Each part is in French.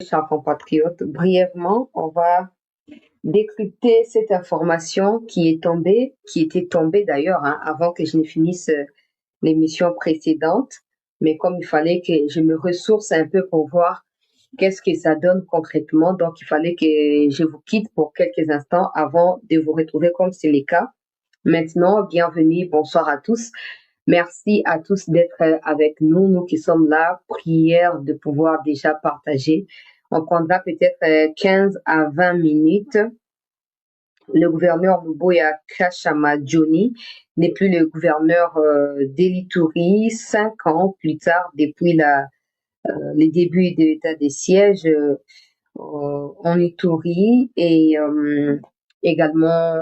Chers compatriotes, brièvement, on va décrypter cette information qui était tombée d'ailleurs avant que je ne finisse l'émission précédente. Mais comme il fallait que je me ressource un peu pour voir qu'est-ce que ça donne concrètement, donc il fallait que je vous quitte pour quelques instants avant de vous retrouver comme c'est le cas. Maintenant, bienvenue, bonsoir à tous. Merci à tous d'être avec nous, nous qui sommes là. Prière de pouvoir déjà partager. On prendra peut-être 15 à 20 minutes. Le gouverneur Luboya Kashama Johnny n'est plus le gouverneur d'Elituri 5 ans plus tard, depuis les débuts de l'état des sièges en Ituri et également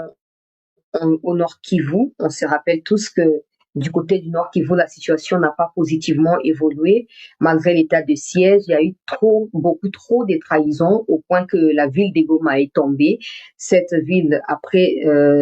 au Nord Kivu. On se rappelle tous que du côté du Nord Kivu, la situation n'a pas positivement évolué. Malgré l'état de siège, il y a eu beaucoup trop de trahisons au point que la ville de Goma est tombée. Cette ville, après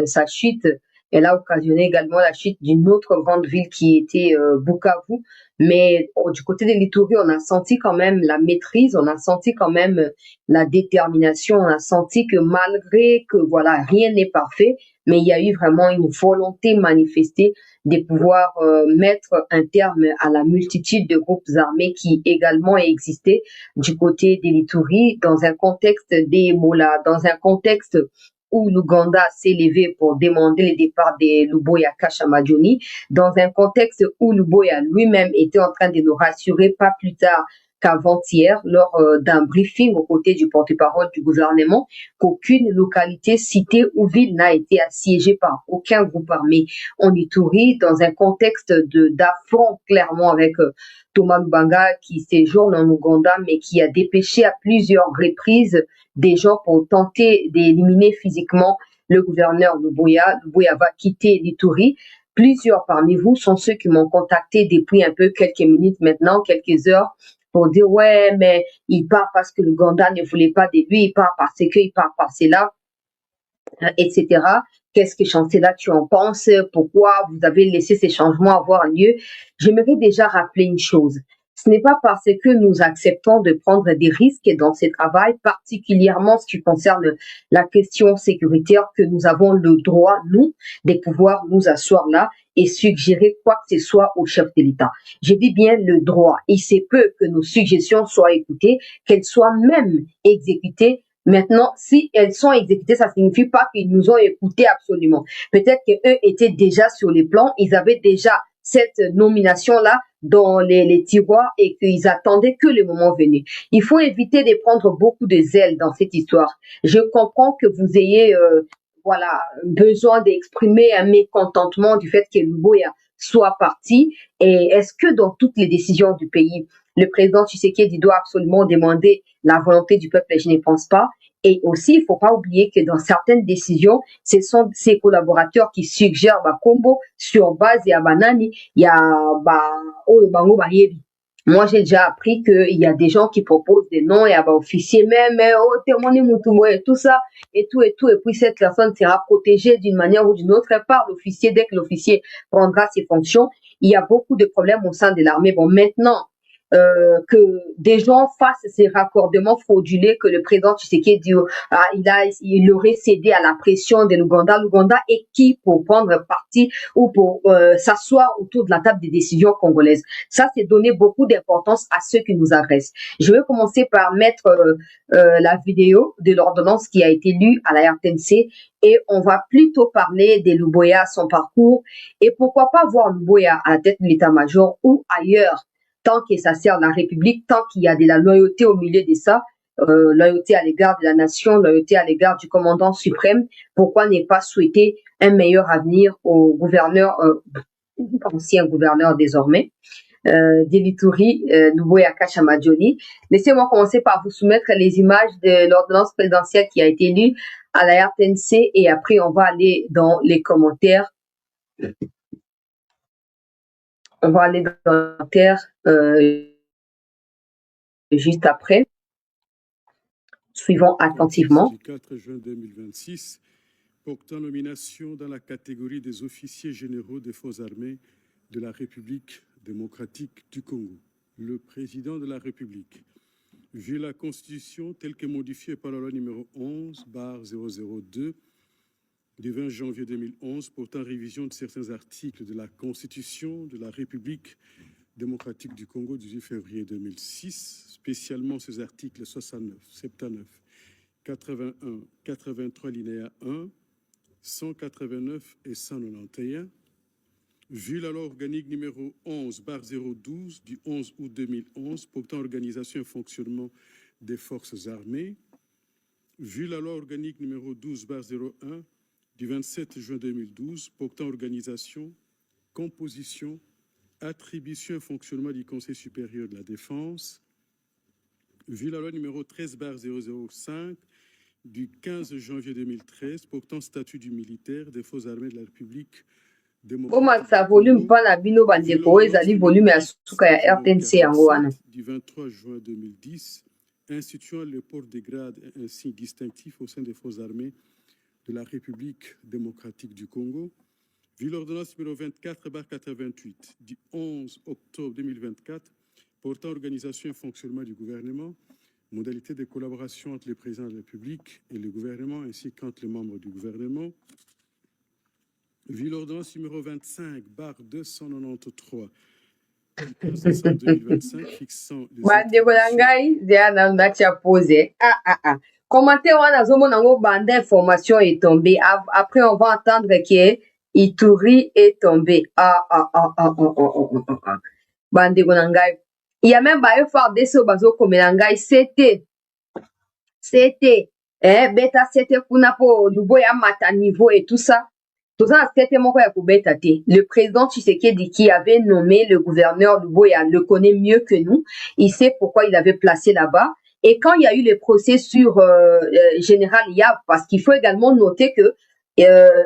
sa chute, elle a occasionné également la chute d'une autre grande ville qui était Bukavu. Mais du côté de l'Ituri, on a senti quand même la maîtrise, on a senti quand même la détermination, on a senti que malgré que voilà, rien n'est parfait, mais il y a eu vraiment une volonté manifestée de pouvoir mettre un terme à la multitude de groupes armés qui également existaient du côté de l'Ituri dans un contexte d'Ebola, dans un contexte où l'Ouganda s'est levé pour demander le départ de Luboya Kashamadjoni, dans un contexte où Luboya lui-même était en train de nous rassurer pas plus tard qu'avant-hier, lors d'un briefing aux côtés du porte-parole du gouvernement, qu'aucune localité, cité ou ville n'a été assiégée par aucun groupe armé en Ituri, dans un contexte d'affront clairement avec Thomas Lubanga qui séjourne en Ouganda, mais qui a dépêché à plusieurs reprises des gens pour tenter d'éliminer physiquement le gouverneur Luboya. Luboya va quitter l'Ituri. Plusieurs parmi vous sont ceux qui m'ont contacté depuis un peu quelques minutes maintenant, quelques heures, pour dire ouais, mais il part parce que l'Ouganda ne voulait pas de lui, il part parce qu'il part par là, etc. Qu'est-ce que Chancela, tu en penses? Pourquoi vous avez laissé ces changements avoir lieu? J'aimerais déjà rappeler une chose. Ce n'est pas parce que nous acceptons de prendre des risques dans ce travail, particulièrement ce qui concerne la question sécuritaire, que nous avons le droit, nous, de pouvoir nous asseoir là et suggérer quoi que ce soit au chef de l'État. Je dis bien le droit. Il se peut que nos suggestions soient écoutées, qu'elles soient même exécutées. Maintenant, si elles sont exécutées, ça signifie pas qu'ils nous ont écoutés absolument. Peut-être qu'eux étaient déjà sur les plans, ils avaient déjà cette nomination-là dans les tiroirs et qu'ils attendaient que le moment venu. Il faut éviter de prendre beaucoup de zèle dans cette histoire. Je comprends que vous ayez voilà, besoin d'exprimer un mécontentement du fait que Luboya soit parti. Et est-ce que dans toutes les décisions du pays, le président Tshisekedi doit absolument demander la volonté du peuple? Je ne pense pas. Et aussi, il ne faut pas oublier que dans certaines décisions, ce sont ses collaborateurs qui suggèrent Combo sur base de Banani. Il y a Bango Bayebi. Moi, j'ai déjà appris qu'il y a des gens qui proposent des noms, il y a officier même, témoigner et tout ça, et tout, et tout. Et puis, cette personne sera protégée d'une manière ou d'une autre par l'officier dès que l'officier prendra ses fonctions. Il y a beaucoup de problèmes au sein de l'armée. Bon, maintenant, que des gens fassent ces raccordements frauduleux que le président Tshisekedi il aurait cédé à la pression de l'Ouganda. L'Ouganda est qui pour prendre parti ou pour s'asseoir autour de la table des décisions congolaises? Ça, c'est donner beaucoup d'importance à ceux qui nous agressent. Je vais commencer par mettre la vidéo de l'ordonnance qui a été lue à la RTNC et on va plutôt parler de Luboya, son parcours et pourquoi pas voir Luboya à la tête de l'état-major ou ailleurs tant que ça sert la République, tant qu'il y a de la loyauté au milieu de ça, loyauté à l'égard de la nation, loyauté à l'égard du commandant suprême, pourquoi ne pas souhaiter un meilleur avenir au gouverneur, ancien gouverneur désormais, d'Elituri, Luboya Kashamadjoni. Laissez-moi commencer par vous soumettre les images de l'ordonnance présidentielle qui a été lue à la RTNC et après on va aller dans les commentaires. On va aller dans les commentaires juste après. Suivons attentivement. Du 4 juin 2026, portant nomination dans la catégorie des officiers généraux des forces armées de la République démocratique du Congo. Le président de la République vu la Constitution telle que modifiée par la loi numéro 11/002 du 20 janvier 2011 portant révision de certains articles de la Constitution de la République démocratique du Congo du 18 février 2006, spécialement ces articles 69, 79, 81, 83 linéa 1, 189 et 191, vu la loi organique numéro 11/012 du 11 août 2011 portant organisation et fonctionnement des forces armées, vu la loi organique numéro 12/01 du 27 juin 2012 portant organisation, composition, attribution et fonctionnement du Conseil supérieur de la défense, vu la loi numéro 13/005 du 15 janvier 2013 portant statut du militaire des forces armées de la République démocratique du volume pana bino bandeko ezali volume ya suka ya RTNC yango wana du 23 juin 2010 instituant le port des grades et un signe distinctif au sein des forces armées de la République démocratique du Congo, vu l'ordonnance numéro 24/88 du 11 octobre 2024 portant organisation et fonctionnement du gouvernement, modalité de collaboration entre le président de la République et le gouvernement ainsi qu'entre les membres du gouvernement, vu l'ordonnance numéro 25/293 du 15 décembre 2025 fixant les bandeko na ngai zea na ndatia pose commentaire wana azomona ngo banda information est tombée après on va entendre que Ituri est tombé bandeko na ngai il y a même ba FARDC bazo komela ngai c'était beta c'était kuna po Luboya mata niveau et tout ça. Tout ça, c'était mon frère Koubetaté. Le président Tshisekedi qui avait nommé le gouverneur Luboya le connaît mieux que nous. Il sait pourquoi il avait placé là-bas. Et quand il y a eu le procès sur Général Yav, parce qu'il faut également noter que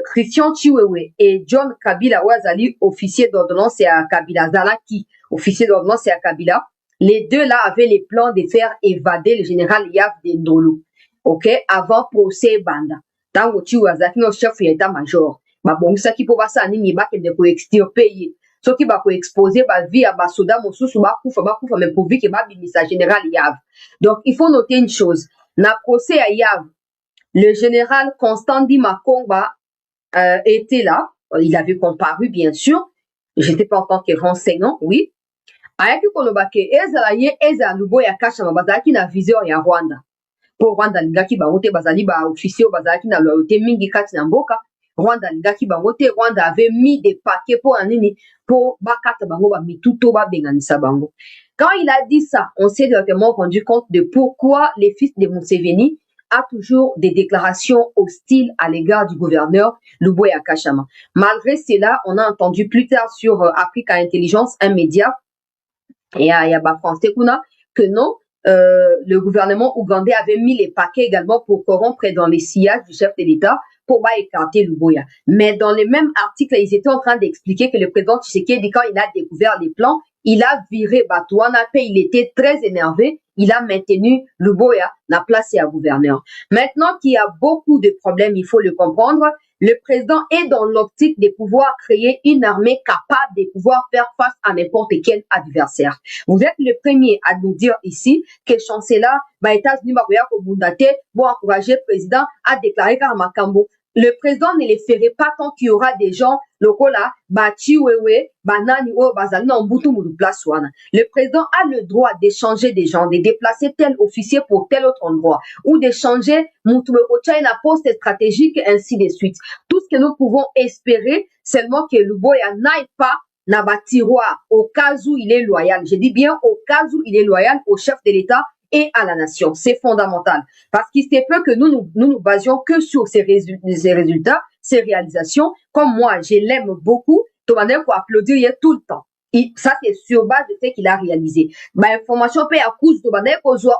Christian Chiwewe et John Kabila Ouazali, officier d'ordonnance et à Kabila Zalaki, officier d'ordonnance et à Kabila, les deux là avaient les plans de faire évader le général Yav de Ndolo. Ok, avant procès Banda. Tango Chiwewe no chef d'état-major. Babongisaki po basa nini bakende ko extirper soki bako exposer ba vie ya basoda mosusu bakufa mais pour que babimisa général Yav. Donc il faut noter une chose, na procès à Yav, le général Constant Makomba était là, il avait comparu bien sûr, j'étais pas en tant que renseignant, oui. Ayaki kolobake ezala Luboya Kashama bazalaki na viseur ya Rwanda. Pour Rwanda lingaki bango te bazali ba officier bazalaki na loyauté mingi kati na mboka. Rwanda lingaki bango te, Rwanda avait mis des paquets pour anini pour bakata bango ba mituto ba benganisa bango. Quand il a dit ça, on s'est directement rendu compte de pourquoi les fils de Museveni a toujours des déclarations hostiles à l'égard du gouverneur Luboya Kashama. Malgré cela, on a entendu plus tard sur Africa Intelligence, un média, et il y a français kuna, que non, le gouvernement ougandais avait mis les paquets également pour corrompre dans les sillages du chef de l'État pour écarter Luboya. Mais dans les mêmes articles, ils étaient en train d'expliquer que le président Tshisekedi, quand il a découvert les plans, il a viré Batouana, il était très énervé, il a maintenu Luboya, la place à gouverneur. Maintenant qu'il y a beaucoup de problèmes, il faut le comprendre, le président est dans l'optique de pouvoir créer une armée capable de pouvoir faire face à n'importe quel adversaire. Vous êtes le premier à nous dire ici que chancelier, États-Unis, vont encourager le président à déclarer Karamakambo. Le président ne les ferait pas tant qu'il y aura des gens locaux là, Chiwewe, Banani, Bazali, place. Le président a le droit d'échanger des gens, de déplacer tel officier pour tel autre endroit, ou d'échanger une poste stratégique, ainsi de suite. Tout ce que nous pouvons espérer, seulement que Luboya n'aille pas dans le tiroir au cas où il est loyal. Je dis bien au cas où il est loyal au chef de l'État et à la nation. C'est fondamental. Parce qu'il se peut que nous basions que sur ces résultats, ces réalisations. Comme moi, je l'aime beaucoup. Tomaner pour applaudir tout le temps. Et ça, c'est sur base de ce qu'il a réalisé. Information peut à cause de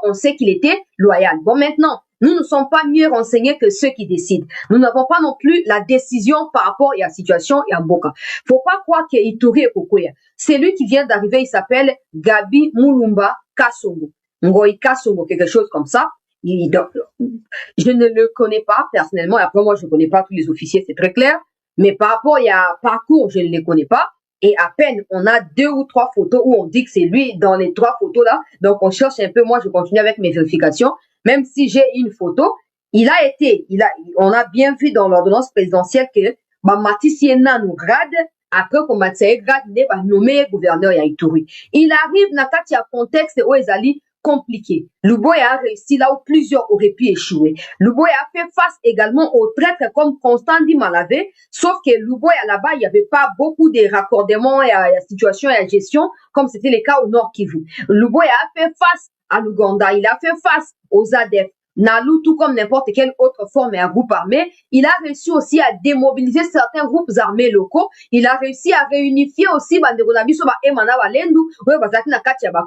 on sait qu'il était loyal. Bon, maintenant, nous ne sommes pas mieux renseignés que ceux qui décident. Nous n'avons pas non plus la décision par rapport à la situation et à Mboka. Faut pas croire qu'il est Ituri et Kokoya. C'est lui qui vient d'arriver, il s'appelle Gabi Mulumba Kasongo. Ngoï Kasongo, quelque chose comme ça. Je ne le connais pas personnellement. Et après, moi, je ne connais pas tous les officiers, c'est très clair. Mais par rapport à parcours, je ne les connais pas. Et à peine, on a 2 ou 3 photos où on dit que c'est lui dans les 3 photos là. Donc, on cherche un peu. Moi, je continue avec mes vérifications. Même si j'ai une photo, on a bien vu dans l'ordonnance présidentielle que, Matisse Yena nous grade, après qu'on m'a grade, nommé gouverneur Yaïtouri. Il arrive, il y a contexte où Ezali compliqué. Luboya a réussi là où plusieurs auraient pu échouer. Luboya a fait face également aux traîtres comme Constant Di Malavé, sauf que Luboya là-bas, il n'y avait pas beaucoup de raccordements et à la situation et à la gestion, comme c'était le cas au Nord Kivu. Luboya a fait face à l'Ouganda, il a fait face aux ADF. Nalu, tout comme n'importe quelle autre forme et un groupe armé, il a réussi aussi à démobiliser certains groupes armés locaux. Il a réussi à réunifier aussi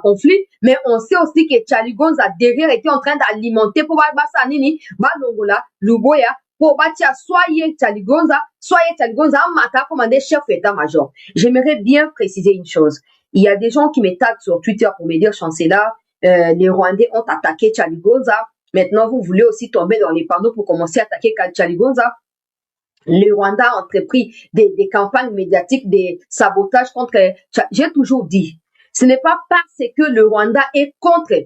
conflit. Mais on sait aussi que Charlie Gonza derrière était en train d'alimenter pour Luboya, pour soyez Charlie Gonza, Mata commandé chef état-major. J'aimerais bien préciser une chose. Il y a des gens qui me taguent sur Twitter pour me dire, Chancela, les Rwandais ont attaqué Charlie Gonza. Maintenant, vous voulez aussi tomber dans les panneaux pour commencer à attaquer Charlie Gonza. Le Rwanda a entrepris des campagnes médiatiques, des sabotages contre... J'ai toujours dit, ce n'est pas parce que le Rwanda est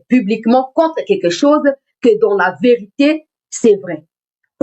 publiquement contre quelque chose, que dans la vérité, c'est vrai.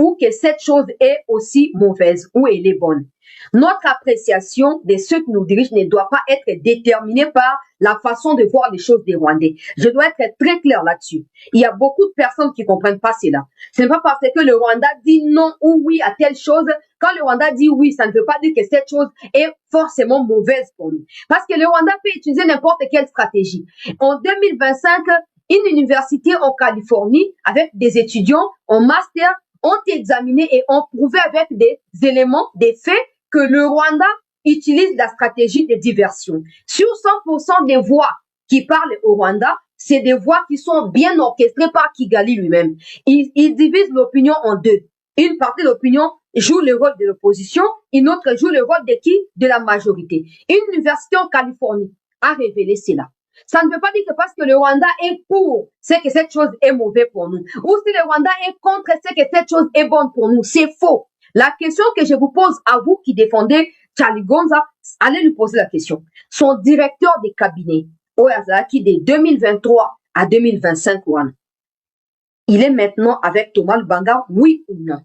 Ou que cette chose est aussi mauvaise, ou elle est bonne. Notre appréciation de ceux qui nous dirigent ne doit pas être déterminée par la façon de voir les choses des Rwandais. Je dois être très clair là-dessus. Il y a beaucoup de personnes qui comprennent pas cela. Ce n'est pas parce que le Rwanda dit non ou oui à telle chose. Quand le Rwanda dit oui, ça ne veut pas dire que cette chose est forcément mauvaise pour nous. Parce que le Rwanda peut utiliser n'importe quelle stratégie. En 2025, une université en Californie, avec des étudiants en master, ont examiné et ont prouvé avec des éléments, des faits, que le Rwanda utilise la stratégie de diversion. Sur 100% des voix qui parlent au Rwanda, c'est des voix qui sont bien orchestrées par Kigali lui-même. Il divise l'opinion en deux. Une partie de l'opinion joue le rôle de l'opposition, une autre joue le rôle de qui? De la majorité. Une université en Californie a révélé cela. Ça ne veut pas dire que parce que le Rwanda est pour, c'est que cette chose est mauvaise pour nous. Ou si le Rwanda est contre, c'est que cette chose est bonne pour nous. C'est faux. La question que je vous pose à vous qui défendez Charlie Gonza, allez lui poser la question. Son directeur des cabinets, Oyazaki, de 2023 à 2025, il est maintenant avec Thomas Lubanga, oui ou non?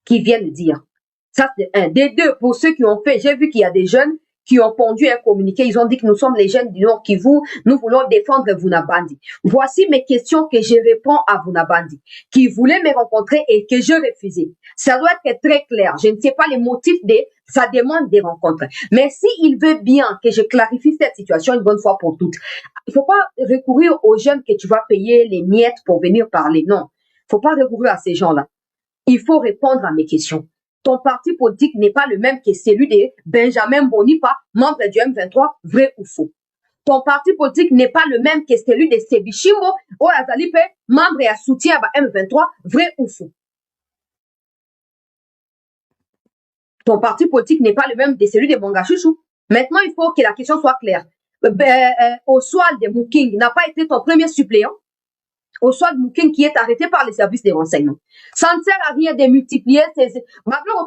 Qui viennent dire. Ça, c'est un. Des deux, pour ceux qui ont fait, j'ai vu qu'il y a des jeunes qui ont pondu un communiqué. Ils ont dit que nous sommes les jeunes du Nord Kivu, nous voulons défendre Vunabandi. Voici mes questions que je réponds à Vunabandi, qui voulait me rencontrer et que je refusais. Ça doit être très clair. Je ne sais pas les motifs de sa demande de rencontre. Mais s'il veut bien que je clarifie cette situation une bonne fois pour toutes, il faut pas recourir aux jeunes que tu vas payer les miettes pour venir parler. Non. Il faut pas recourir à ces gens-là. Il faut répondre à mes questions. Ton parti politique n'est pas le même que celui de Benjamin Bonipa, membre du M23, vrai ou faux? Ton parti politique n'est pas le même que celui de Sebishimbo, ou Azalipe, membre et à soutien à M23, vrai ou faux? Ton parti politique n'est pas le même que celui de Bongachouchou. Maintenant, il faut que la question soit claire. Oswald de Mouking n'a pas été ton premier suppléant. Oswald Mouking qui est arrêté par les services de renseignement. Ça ne sert à rien de multiplier ces... Ils ont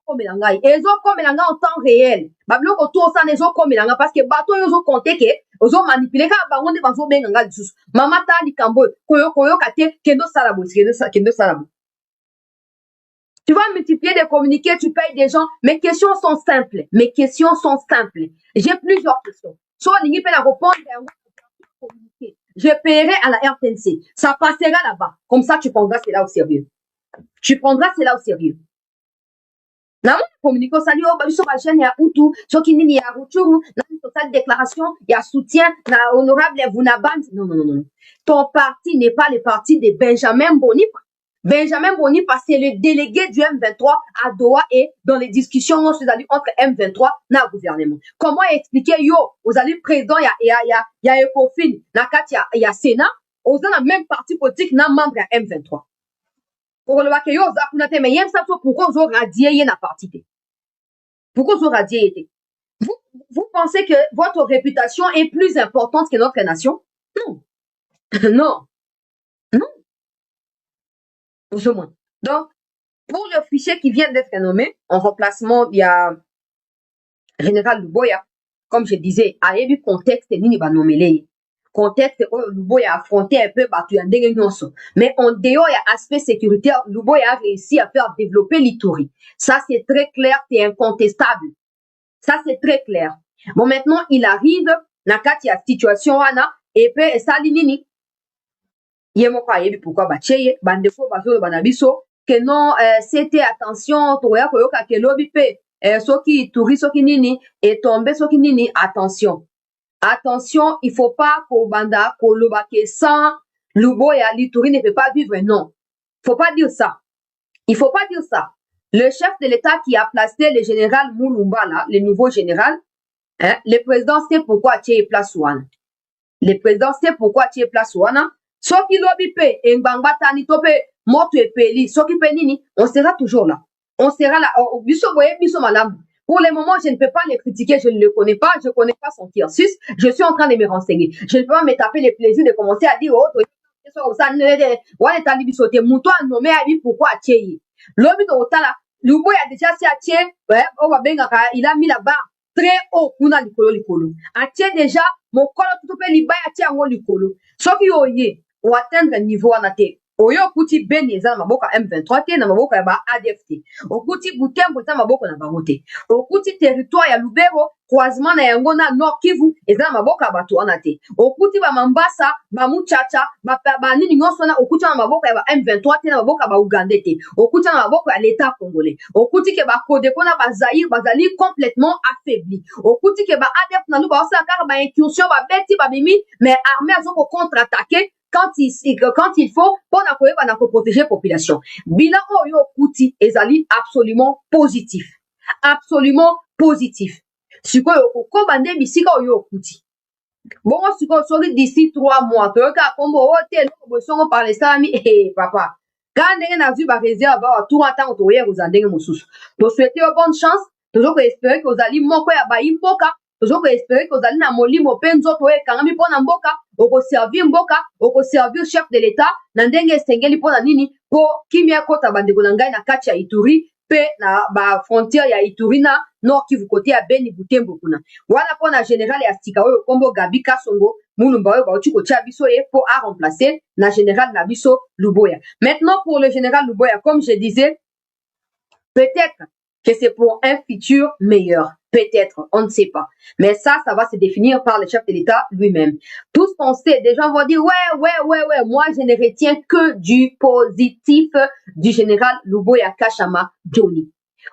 comme en temps réel. Bablo autour ça les ont comme parce que bateau ils ont compté que ils ont manipulé quand bango de bango benga dessous. Mama ta di kambo koyo kate kendo salabo kendo salabo. Tu vas multiplier des communiqués, tu payes des gens. Mes questions sont simples. Mes questions sont simples. J'ai plusieurs questions. Soit l'ingé peut la répondre communiqué. Je paierai à la RTNC. Ça passera là-bas. Comme ça, tu prendras cela au sérieux. Tu prendras cela au sérieux. Na mon communiqué, ça dit, oh, bah, sur la chaîne, il y a Outou, sur Kinini, il y a Routchourou, na totale déclaration, il y a soutien, na honorable Vunaban. Non, non, non, non. Ton parti n'est pas le parti de Benjamin Bonipa. Benjamin Bonipa, c'est le délégué du M23 à Doha et dans les discussions entre M23 et le gouvernement. Comment expliquer, yo, vous allez président, il y a Ecofin, il y a Sénat, vous avez le même parti politique, n'a membre à M23. Pour le que yo, mais il y a ça, pourquoi vous avez radié la partie? Pourquoi vous avez radié? Vous pensez que votre réputation est plus importante que notre nation? Non. Non. Non. Plus ou moins. Donc, pour le fichier qui vient d'être nommé, en remplacement, il y a Général Luboya. comme je disais, a eu contexte nini ba nommelé. Contexte Luboya a affronté un peu battu en mais en dehors il y a aspect sécuritaire, Luboya a réussi à faire développer l'Ituri. Ça c'est très clair, c'est incontestable. Ça c'est très clair. Bon maintenant il arrive na kati ya situation wana et puis esali nini ye moko ayebi pourquoi bacheye bandeko bazolo banabiso que non c'était attention toya koyoka ke lobi pe soki Ituri soki nini et tomber soki nini attention. Attention, il faut pas qu'au banda, qu'au lobake sans Luboya, l'Ituri ne peut pas vivre, non. Faut pas dire ça. Il faut pas dire ça. Le chef de l'État qui a placé le général Moulumba, là, le nouveau général, hein, le président sait pourquoi tu es place one. Le président sait pourquoi tu es place one. So qui lobi pe, mbangba tani tope, moto e peli, so qui pe nini, on sera toujours là. On sera là. Biso boye, biso malam. Pour le moment, je ne peux pas les critiquer, je ne le connais pas, je ne connais pas son cursus, je suis en train de me renseigner. Je ne peux pas me taper le plaisir de commencer à dire, oh, pourquoi l'homme là, Luboya a déjà il a mis la barre très haut, a déjà, mon colo tout peut libérer à likolo. Sauf qu'il ou atteindre un niveau en athée. Oyo kuti beni eza na maboka M23 te na maboka ya ba ADF te. Okuti Butembo eza na maboka na bango te. Okuti territoire ya Lubero croisement na yango na Nord Kivu eza na maboka ya bato wana te. Okuti ba Mambasa, ba Muchacha, ba nini nyonso na okuti na maboka ya ba M23 te na maboka ba Uganda te. Okuti na maboka ya l'État congolais. Okuti ke ba Kodeko na ba Zaïre bazali complètement affaibli. Okuti ke ba ADF na luba osa kaka ba incursion ba beti ba bimi mais armée azoko contre-attaquer quand il faut pour protéger la population. Bilan oyo kuti ezali absolument positif. Absolument positif. Sikoyo kobande bisika oyo kuti. Bon sikoyo sori d'ici 3 mois toyoka kombo hotel bosongo par les sami papa. Quand ndenge na vu ba réserve ba tout en temps toyer aux ndenge mosusu. To souhaiter bonne chance, toujours espérer que ozali moko ya ba impoka. Toujours espérer que vous allez na molimo penzo to ekangami pona mboka oko servir mboka oko servir chef de l'état na ndenge sengeli pona nini po kimia kota bandeko na ngai na kati ya Ituri pe na ba frontière ya Ituri na Nord Kivu côté ya Beni Butembo kuna wana pona général ya sika oyo kombo Gabi Kasongo Mulumba oyo ba uti ko tia biso ye po a remplacer na général na biso Luboya. Maintenant pour le général Luboya comme je disais peut-être que c'est pour un futur meilleur. Peut-être, on ne sait pas. Mais ça va se définir par le chef de l'État lui-même. Tout ce qu'on sait, des gens vont dire, ouais, moi je ne retiens que du positif du général Luboya Kashama Johnny.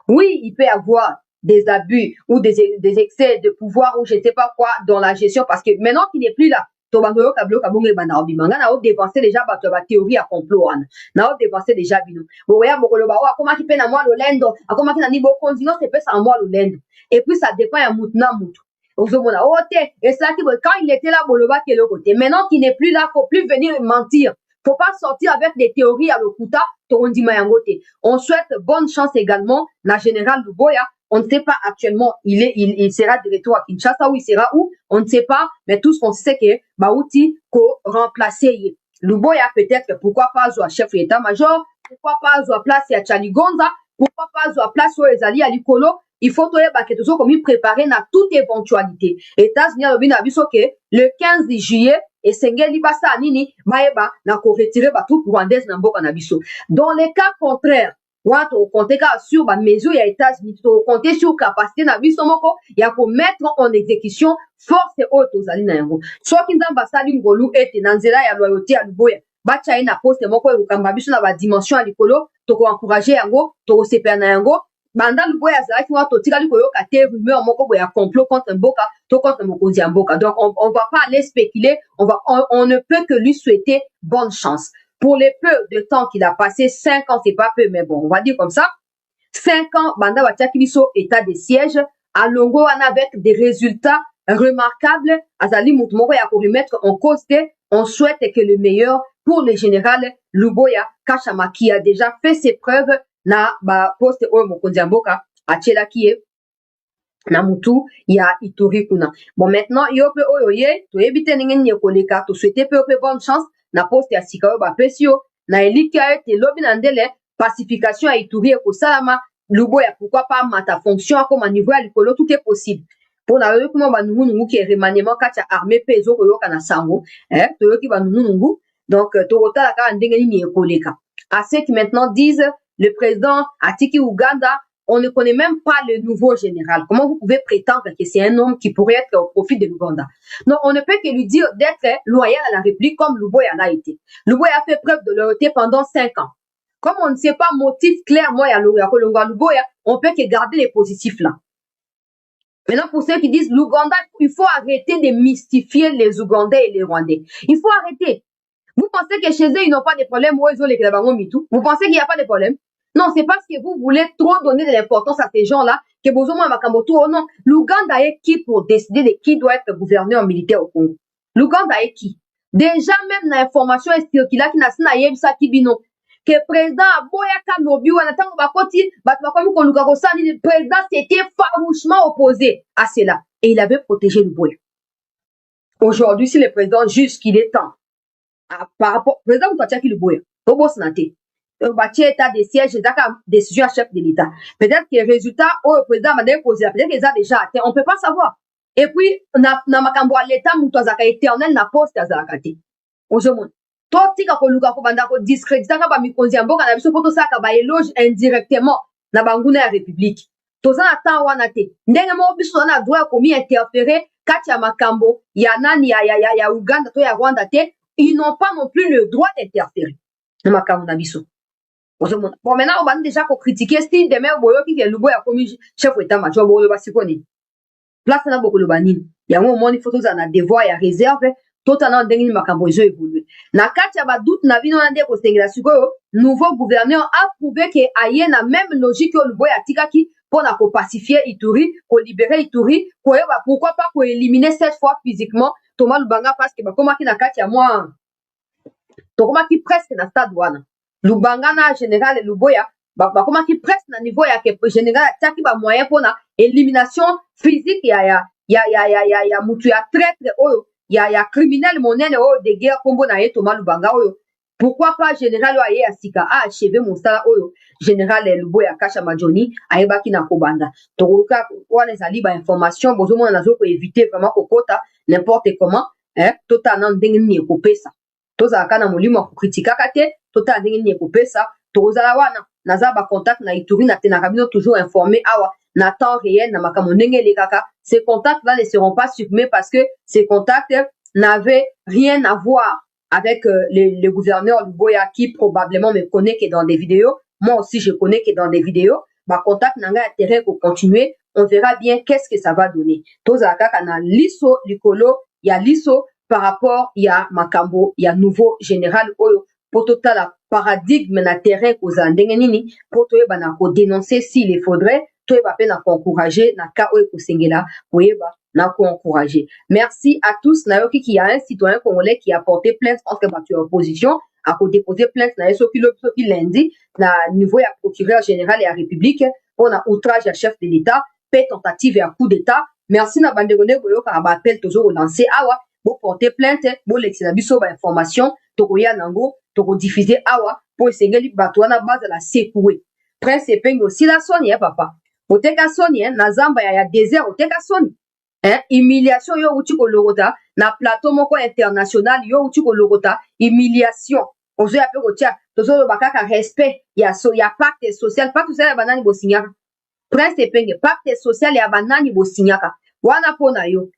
Oui, il peut y avoir des abus ou des excès de pouvoir ou je ne sais pas quoi dans la gestion parce que maintenant qu'il n'est plus là, Tobango kablo kabonge bana obimanga na o dépenser déjà ba théorie à complot wana na o dépenser déjà bino boya bokolo ba wa comment qui pe na moi lolendo akoma ki na ni bokonzino c'est pas ça moi lolendo et puis ça dépend ya mutna mutu ozomona ote et ça qui quand il était là boloba quel côté maintenant qu'il n'est plus là faut plus venir mentir faut pas sortir avec des théories à l'okuta torondima yangote. On souhaite bonne chance également na général Luboya. On ne sait pas actuellement, il sera de retour à Kinshasa ou il sera où, on ne sait pas, mais tout ce qu'on sait que Baouti ko remplacer Luboya peut-être pourquoi pas à chef d'état-major, pourquoi pas à place à Chaligonza, pourquoi pas à place aux Ezali à Likolo. Il faut que tout comme préparer na toute éventualité. États-Unis a bien avisé que le 15 juillet et Sengeli basa nini maeba na ko retirer ba tout rwandaise na mboka na biso. Dans les cas contraires Watu compter sur ba mesure ya États-Unis to compter sur capacité na biso moko ya ko mettre en exécution force haute ozali na yango soki nzamba sali ngolu ete na nzela ya loyauté ya Luboya bacha ina poste moko ekamba biso na ba dimension ya likolo to ko encourager yango to sepela na yango banda Luboya zalaki watu tikali koyoka te rumeur moko boya complot contre mboka to contre mokonzi ya mboka. Donc on va pas aller spéculer, on ne peut que lui souhaiter bonne chance. Pour les peu de temps qu'il a passé, 5 ans, c'est pas peu, mais bon, on va dire comme ça. 5 ans, Banda Watiakibiso, état de siège, à Longo, avec des résultats remarquables. Azali Moutmoro ya remettre en cause, on souhaite que le meilleur pour le général Luboya Kashama, qui a déjà fait ses preuves, na ba poste o mokonzi mboka, a Tchelaki, na mutu, ya Ituri kuna. Bon, maintenant, yope oyoye, to ebite ningen yekoleka, to souhaiter peu bonne chance, na poste ya sikayo ba pesio na elika ete lobi na ndele pacification ya Ituri ko salama Luboya pourquoi pas mata fonction comme niveau ya likolo tout est possible pour na yo kuma ba nungu qui est remaniement kati armée pezo ko yo kana sango to yo ki ba nungu donc to rota ka ndenge ni ekoleka à ceux qui maintenant disent le président Atiki Uganda on ne connaît même pas le nouveau général. Comment vous pouvez prétendre que c'est un homme qui pourrait être au profit de l'Ouganda? Non, on ne peut que lui dire d'être loyal à la République comme Luboya l'a été. Luboya a fait preuve de loyauté pendant 5 ans. Comme on ne sait pas motif clair, moi, Luboya, on peut que garder les positifs là. Maintenant, pour ceux qui disent l'Ouganda, il faut arrêter de mystifier les Ougandais et les Rwandais. Il faut arrêter. Vous pensez que chez eux, ils n'ont pas de problème, ou ils ont les Kelabango-Mitou? Vous pensez qu'il n'y a pas de problème? Non, c'est parce que vous voulez trop donner de l'importance à ces gens-là que vous avez Makamboto. Oh non, l'Ouganda est qui pour décider de qui doit être gouverneur militaire au Congo? L'Ouganda est qui? Déjà, même l'information est qu'il a qui n'a pas ça qui bino. Que le président Aboyaka Lobi, le président s'était farouchement opposé à cela. Et il avait protégé le boy. Aujourd'hui, si le président juge qu'il est temps, par rapport, le président Boutachaki le boy, au boss naté. État des sièges, décision à chef de l'État. Peut-être que le résultat, le président m'a déposé, peut-être qu'il a déjà atteint, on peut pas savoir. Et puis, na makambo l'État, moutouazaka éternel, na poste à zakate. Aujourd'hui, toi, tika ko luka ko banda ko discréditer ka ba mikonzi amboka na biso poto saka ba éloge indirectement na banguna ya République. Toza na temps wana te. Ndenge mo biso na droit ko mi interférer kati ya makambo ya nani ya Uganda to ya Rwanda te, ils n'ont pas non plus le droit d'interférer. Na makambo na biso. Bon, maintenant, on va déjà critiquer si demain, boyo qui est le boy a commis chef d'état-major, boyo va s'y connaître. Place na beaucoup le banine. Il y a un moment, il faut tous en a devoir, il y a réserve, tout en a dengi makambo ezo évoluer. Na kati ya ba doute na vino nande ko sengela sikoyo, nouveau gouverneur a prouvé que aye na même logique que le boy a tikaki pour na ko pacifier Ituri, ko libérer Ituri, ko ba pourquoi pas ko éliminer cette fois physiquement Thomas Lubanga parce que ba koma ki na kati ya moi. To koma ki presque na stade wana. Lubanga na général Luboya ba comment qui presse na niveau ya que général ataki ba moyen pour na élimination physique ya mutu ya traître oyo ya criminel monene oyo de guerre kombo na ye Thomas Lubanga oyo pourquoi pas général oyo ya sika a achevé mon sala oyo général Luboya kasha majoni ayebaki na kobanda tokoka wana ezali ba information bozomona nazo ko éviter vraiment kokota n'importe comment totana ndenge ni ekopesa tozalaka na molimo ko kritikaka te tota ndenge ni ekopesa tozala wana naza ba contact na Ituri na tenaka bino toujours informé awa na temps réel na makambo ndenge lekaka ces contacts là ne seront pas supprimés parce que ces contacts n'avaient rien à voir avec le gouverneur Luboya qui probablement me connaît que dans des vidéos moi aussi je connais que dans des vidéos ba contact nanga intérêt pour continuer on verra bien qu'est-ce que ça va donner tozala kaka na liso likolo ya liso par rapport ya makambo ya nouveau général oyo pour total la paradigme na terrain koza ndenge nini pour toyeba na ko dénoncer s'il il faudrait toyeba pe na encourager na ka oyo kosengela koyeba na ko encourager. Merci à tous na yoki qui a un citoyen congolais qui a porté plainte contre battu opposition a ko déposer plainte na soki lundi na niveau ya procureur général et la République pour na outrage à chef de l'État, paix tentative et à coup d'État. Merci na bandegone koyo ka ba appel toujours lancer awa bo porter plainte bo lexina biso ba information tokoya nango toko diffuser awa pour esengeli bato wana base la secouer prince epengi aussi la soni papa oteka soni na zamba ya désert oteka soni humiliation yo uti ko logota na plateau moko international yo uti ko logota humiliation ozo ya pe ko tia tozo bakaka respect ya pacte social ya banani bo signaka prince epengi pacte social ya banani bo signaka wana pona yo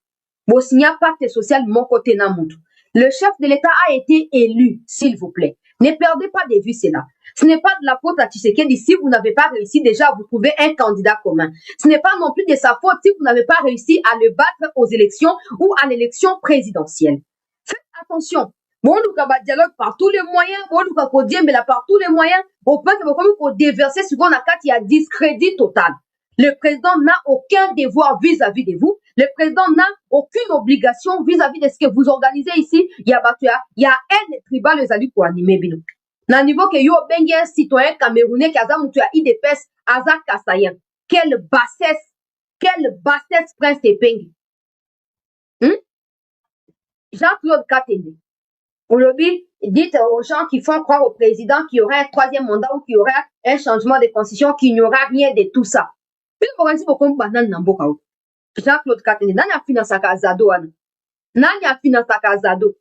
bo signa pacte social moko te na mutu. Le chef de l'État a été élu, s'il vous plaît. Ne perdez pas de vue cela. Ce n'est pas de la faute à Tshisekedi si vous n'avez pas réussi déjà à vous trouver un candidat commun. Ce n'est pas non plus de sa faute si vous n'avez pas réussi à le battre aux élections ou à l'élection présidentielle. Faites attention. Bon, nous avons dialogue par tous les moyens. Bon, nous avons dialogue par tous les moyens. Au point que vous déverser sur la carte, il y a discrédit total. Le président n'a aucun devoir vis-à-vis de vous. Le président n'a aucune obligation vis-à-vis de ce que vous organisez ici. Il y a un tribal les alliés pour animer bino. Na niveau que yo bengi un citoyen camerounais qui a mutu a IDPS Azak Kassayen. Quelle bassesse prince Epengi. Jean-Claude Katende. Aujourd'hui, dites aux gens qui font croire au président qu'il y aura un troisième mandat ou qu'il y aura un changement de constitution, qu'il n'y aura rien de tout ça. Jean-Claude Katende nani afinançaka Azado wana? Nani afinançaka Azado?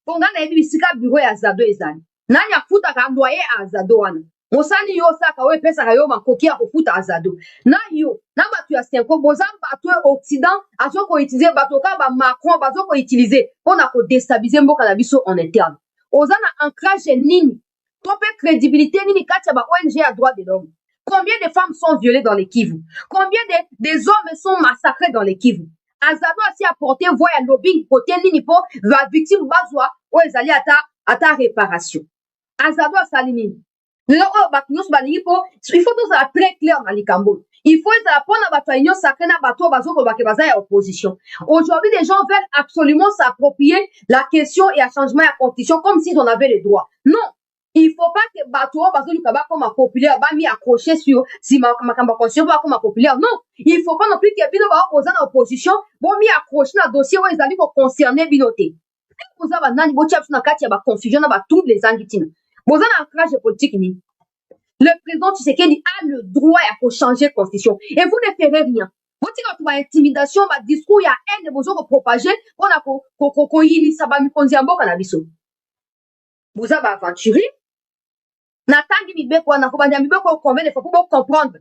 Ponga na yebi bisika bureau ya Azado ezali. Nani afutaka loyer a Azado wana? Mosani yo saka we pesaka yo makoki ya kofuta Azado. Na yo, na batu ya Senko boza batu Occident azo ko utiliser batu ka ba Macron bazo ko utiliser pona ko déstabiliser mboka na biso en interne. Ozana ancrage nini? Tope crédibilité nini kati ya ba ONG à droit de l'homme? Combien de femmes sont violées dans les Kivu? Combien des hommes sont massacrés dans les Kivu? Azado asi apporté voix ya lobbying côté nini po va victime bazwa o ezali ata réparation. Azado asali nini? Lelo oyo bato nyonso balingi po il faut tozala très clair na likambo. Il faut ezala mpona bato ya union sacré na bato oyo bazokobake baza ya opposition. Aujourd'hui, les gens veulent absolument s'approprier la question et un changement de constitution comme s'ils en avaient les droits. Non. Il faut pas que bato bazoluka ba comme populaire ba mi accroché sur si makamba constitution ba comme populaire. Non, il faut pas non plus que bino ba opposant à opposition bon mi accroché na dossier où ils allaient concerner binoté. Vous avez nani bo tchap na kati ya ba confusion na ba tous les angitina. Vous avez un ancrage politique ni. Le président Tshisekedi a le droit à changer la constitution et vous ne ferez rien. Vous dites que intimidation, ba discours ya haine bozo ko propager on a ko yili saba mi konzi amboka na biso. Vous avez aventuré natangi mibeko wana kobanda mibeko combien de fois pour comprendre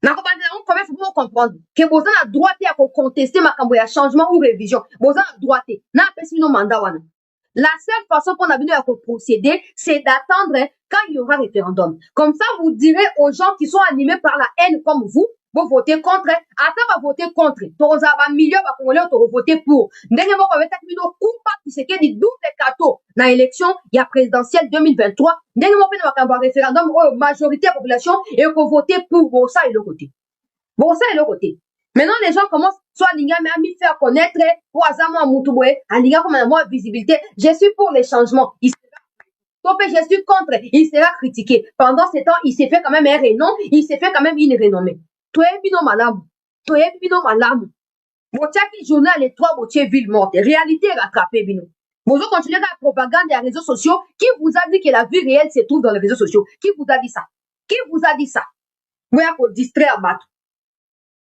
na kobanda combien de fois pour comprendre que boza na droit ya ko contester makambo ya changement ou révision boza na droit na pesi no mandat wana. La seule façon qu'on a besoin de procéder, c'est d'attendre quand il y aura référendum. Comme ça, vous direz aux gens qui sont animés par la haine comme vous votez contre, attends, va voter contre. Toza ba milieu ba congolais to voter pour. Ndenge moko beta kino kumpa kiseke di double cadeau na élection ya présidentielle 2023. Ndenge moko na makambo référendum majorité population et ko voter pour bon ça et le côté. Bon ça et le côté. Maintenant, les gens commencent soit à me faire connaître, ou à Zamo Moutoué, à l'Iga comme moi visibilité. Je suis pour les changements. Je suis contre. Il sera critiqué. Pendant ce temps, il s'est fait quand même un renom. Il s'est fait quand même une renommée. Toi, bino malam. Toi, bino malam. Botiaki journal les trois botiers villes mortes. Réalité rattrapée, bino. Vous continuez la propagande des réseaux sociaux. Qui vous a dit que la vie réelle se trouve dans les réseaux sociaux? Qui vous a dit ça? Qui vous a dit ça? Vous avez distraire battre.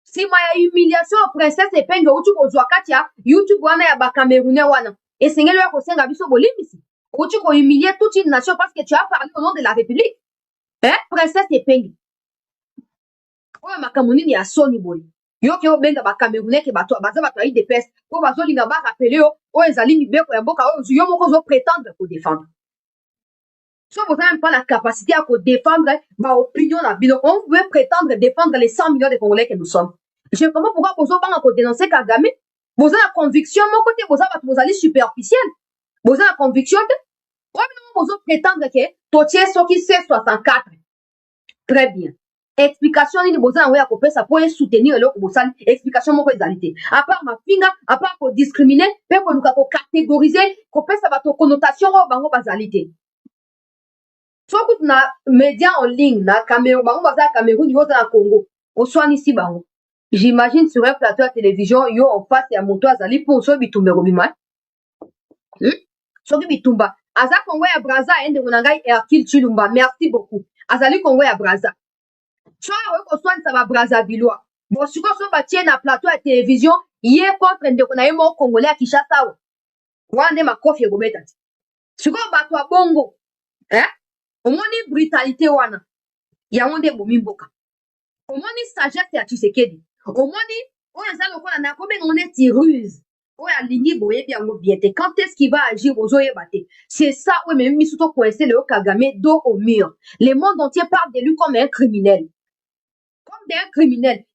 Si ma humiliation princesse epenge utu kozwa kati ya YouTube wana ya ba Camerounais wana esengeli ya kosenga biso bolimisi utu ko humilier toute une nation parce que tu as parlé au nom de la République princesse epenge oyo makambo nini ya soni boye yo ke obenga ba Camerounais ke bato baza bato ayi de peste po bazolinga ba rappeler oyo ezali mibeko ya mboka oyo yo moko zo prétendre ko défendre. Si vous n'avez même pas la capacité à défendre ma opinion, on veut prétendre défendre les 100 millions de Congolais que nous sommes. Je comprends pourquoi vous avez dénoncé Kagame. Vous avez la conviction, mon côté, vous allez superficiel. Vous avez la conviction, vous prétendre que Totier Soki C64. Très bien. Explication, vous avez à couper ça pour soutenir le Kobosan. Explication, mon réalité. À part ma finger, à part pour discriminer, pour nous catégoriser, couper ça va connotation, bango basalité. Soit na médias en ligne, na Cameroun, bango baza Cameroun, yo za Congo. Au soin ici bango. J'imagine sur un plateau de télévision, yo en face ya moto azali pour so bitumbe robima. So bitumba. Aza Congo ya Braza ende kunangai Hercule Chilumba. Merci beaucoup. Azali Congo ya Braza. Soit ko soin ça va Brazzaville. Bon suko so batie na plateau de télévision, yé contre ndeko na yemo Congolais à Kinshasa. Wande makofi gobeta. Suko bato a bongo. Omoni brutalité wana ya onde bomimboka omoni sagesse ya Tshisekedi omoni oyo eza lokola na kobenga oneti ruse oyo alingi boyebi yango bien te quand est-ce qu'il va agir ozoyeba te c'est ça oyo memi miso to coincer le Kagame dos au mur le monde entier parle de lui comme un criminel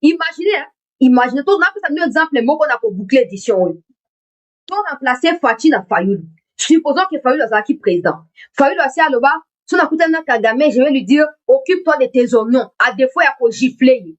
imaginez to na pesa un exemple moko na ko boucler édition oyo to remplacer Fachi na Fayulu supposons que Fayulu azalaki président Fayulu asi aloba si on a écouté un Kagame, je vais lui dire, occupe-toi de tes oignons. À des fois, il y a qu'au gifler.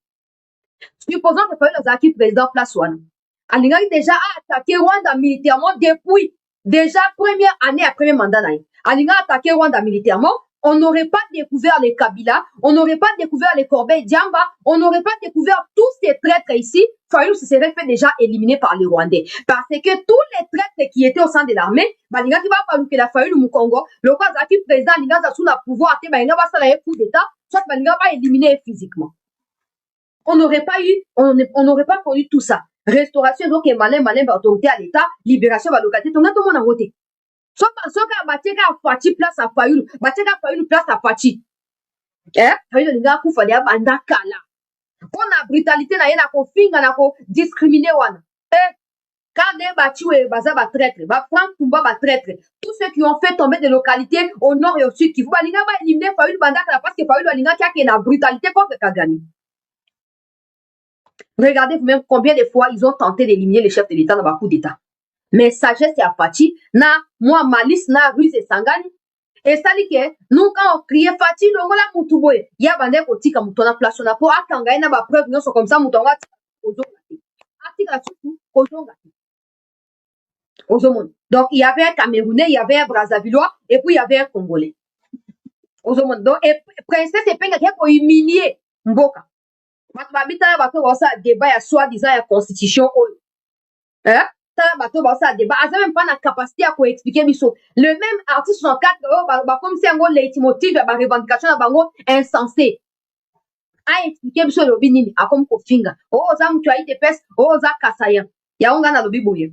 Supposons que Fayulu Azaki président place one. Alingari déjà a attaqué Rwanda militairement depuis, déjà première année après le mandat. Alingari a attaqué Rwanda militairement. On n'aurait pas découvert les Kabila, on n'aurait pas découvert les Corbeil Diamba, on n'aurait pas découvert tous ces traîtres ici. Fayulu se serait fait déjà éliminer par les Rwandais. Parce que tous les traîtres qui étaient au sein de l'armée, balinga qui va falloir que la Fayulu Mukongo, le quoi Zaki président, linga sous la pouvoir, balinga va s'en coup d'état, soit balinga va éliminer physiquement. On n'aurait pas connu tout ça. Restauration, donc, est malin, autorité à l'État, libération, localité, tout le monde a voté. So ka bateka Fati place à Fayulu, bateka Fayulu place à Fati. Fayulu linga kufa dia banda kala. On a brutalité na yena ko finga na ko discriminer wana. Quand les battus baza ba traître, ba Franck Kumba ba traître, tous ceux qui ont fait tomber des localités au nord et au sud, qui vous balinga ba éliminer Fayulu banda kala parce que Fayulu linga qui a la brutalité contre Kagame. Regardez vous-même combien de fois ils ont tenté d'éliminer les chefs de l'État dans le coup d'État. Mais sagesse ya Fati, na moi malice na ruse sangani. Et ça dit que nous quand on crie Fati longola mutuboye, ya bande ko tika mutona place na po akanga ina ba preuve nyonso comme ça mutonga ozonga. Atika tutu ozonga. Ozomon. Donc il y avait un Camerounais, il y avait un Brazzavillois et puis il y avait un Congolais. Ozomon. Donc et princesse epenga qui ko humilier mboka. Matubabita ba ko ça débat ya soi-disant ya constitution hein? Ça débat. Asa même pas la capacité à expliquer biso. Le même article 64 comme si un gros leitmotiv ba revendication na bango insensé. A expliquer biso lobi nini a comme ko finga. Za mtu aite pes, za kasaya. Ya onga na lobi boye.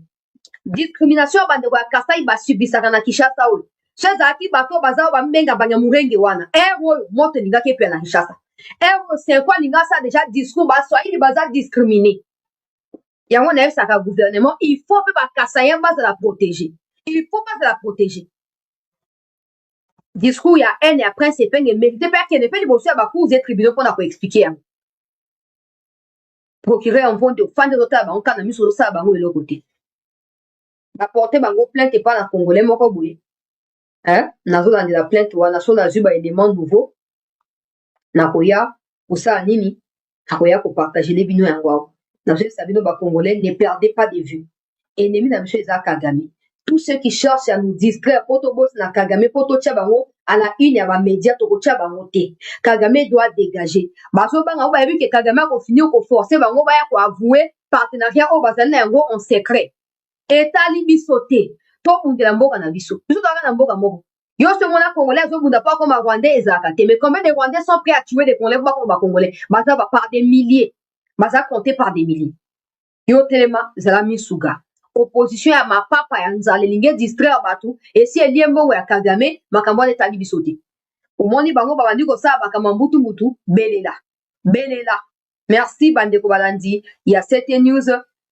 Discrimination bande kwa kasai ba subisaka na Kinshasa oyo. Chaza ki bato bazao ba mbenga banyamurenge wana. Oyo moto linga ke pe na Kinshasa. C'est quoi linga ça déjà discours ba swahili baza discriminer. Il y a un gouvernement, il faut pas de la protéger. Il faut pas de la protéger. Discours, il y a haine et après, c'est peine et mérité pas qu'il ne fait pas de bosser à Bakou, vous êtes tribunaux pour expliquer. Procurer un fond de fan de l'autre, on a mis sur le sable, de l'autre côté. Apporter bango plainte et pas la Congolais, mon coboué. Nazo dans la plainte, ou nazo la zuba et demande nouveau. Nakoya, ou ça, nini. Nakoya pour partager les binous en wow. Sabino Congolais, ne perdez pas de vue. Ennemi de M. Isaac Kagame. Tous ceux qui cherchent à nous distraire, Potobos na Kagame, Poto Tchabango, à la une, à la média, Toko Tchabango te. Kagame doit dégager. Baso Banga, on va vu que Kagame a fini au forcer, Bango va y avouer partenariat au Bazana en secret. Et tali bisoté. To ungelamboka na biso. Biso toka na mboka moko. Yo ce mona Congolais, zo bunda pas comme un Rwandais et Zakate. Mais combien de Rwandais sont prêts à tuer des Congolais comme un Congolais? Baza va par des milliers. Baza compté par des milliers. Yo telema zalami suga. Opposition ya ma papa ya nzale linge distraire batu et si elie mbongo ya Kagame makambo de tali bisote. Omoni bango babandi ko sa bakamambutu mutu belela. Merci bandeko balandi. Il y a cette news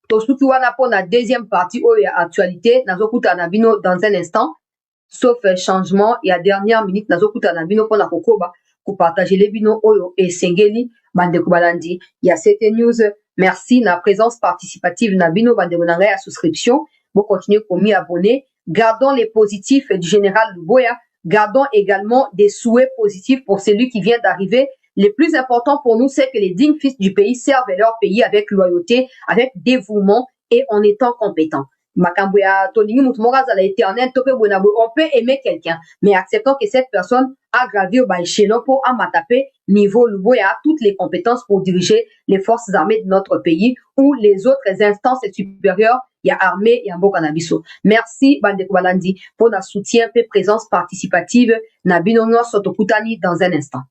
tosuki wana pour la deuxième partie oyo ya actualité nazokuta na bino dans un instant. Sauf changement, il y a dernière minute nazokuta na bino pour la kokoba pour partager les bino oyo et sengeli bandeko balandi. Il y a cette news. Merci na présence participative na bino bandeko na ngai à souscription. Vous continuez pour m'y abonner. Gardons les positifs du général Luboya. Gardons également des souhaits positifs pour celui qui vient d'arriver. Le plus important pour nous, c'est que les dignes fils du pays servent leur pays avec loyauté, avec dévouement et en étant compétents. On peut aimer quelqu'un, mais acceptons que cette personne a gravi au échelon pour amataper niveau Luboya toutes les compétences pour diriger les forces armées de notre pays ou les autres instances supérieures. Il y a armée et un beau cannabiso. Merci Bandeko Balandi pour notre soutien et présence participative. Nabino Sotokutani dans un instant.